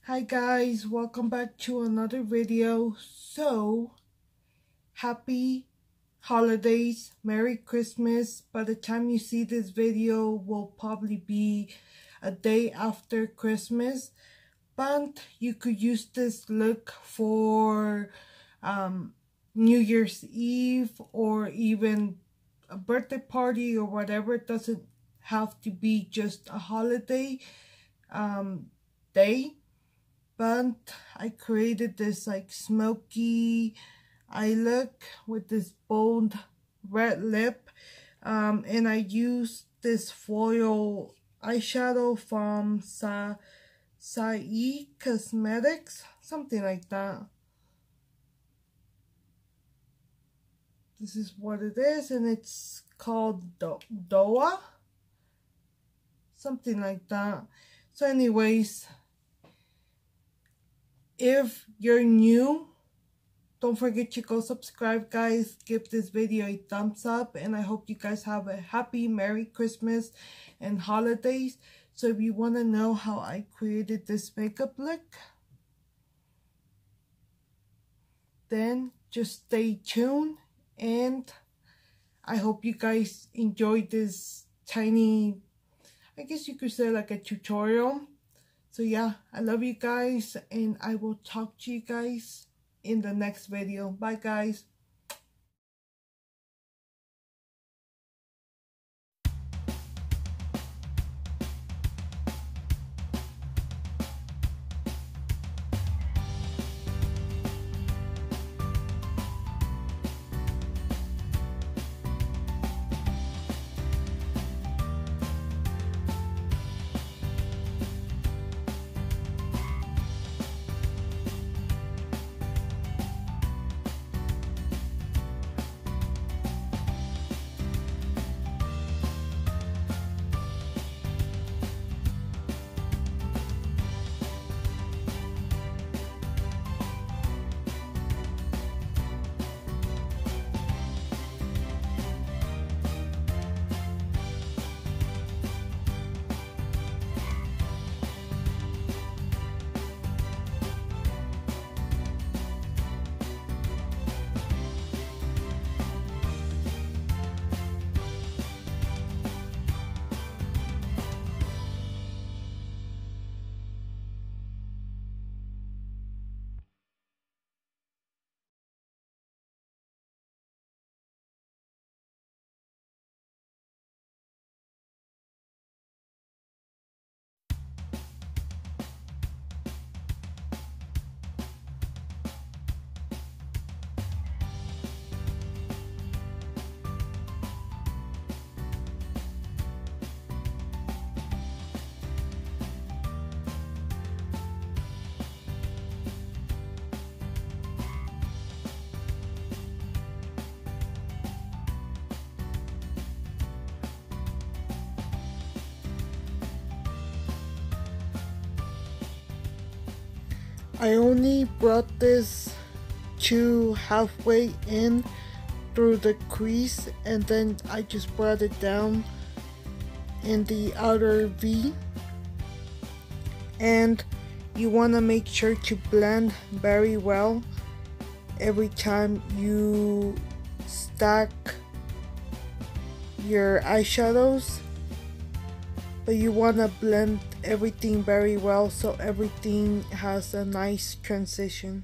Hi guys, welcome back to another video. So, happy holidays, Merry Christmas. By the time you see this video will probably be a day after Christmas, but you could use this look for New Year's Eve or even a birthday party or whatever. It doesn't have to be just a holiday day. But I created this like smoky eye look with this bold red lip, and I used this foil eyeshadow from Sai Cosmetics, something like that. This is what it is, and it's called Doa, something like that. So anyways, if you're new, don't forget to go subscribe, guys. Give this video a thumbs up, and I hope you guys have a happy Merry Christmas and holidays. So if you want to know how I created this makeup look, then just stay tuned, and I hope you guys enjoyed this tiny, I guess you could say like a tutorial. So yeah, I love you guys, and I will talk to you guys in the next video. Bye guys. I only brought this to halfway in through the crease, and then I just brought it down in the outer V. And you want to make sure to blend very well every time you stack your eyeshadows, but you want to blend everything very well so everything has a nice transition.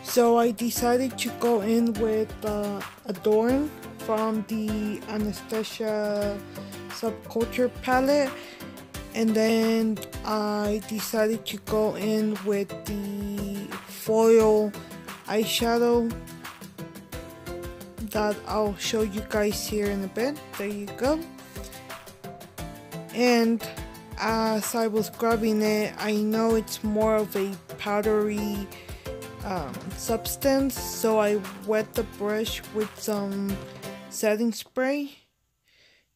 So I decided to go in with Adorn from the Anastasia Subculture palette, and then I decided to go in with the foil eyeshadow that I'll show you guys here in a bit. There you go. And as I was grabbing it, I know it's more of a powdery substance, so I wet the brush with some setting spray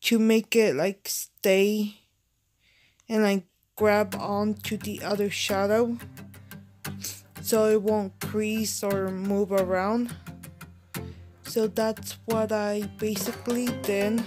to make it like stay and like grab onto the other shadow so it won't crease or move around. So that's what I basically did.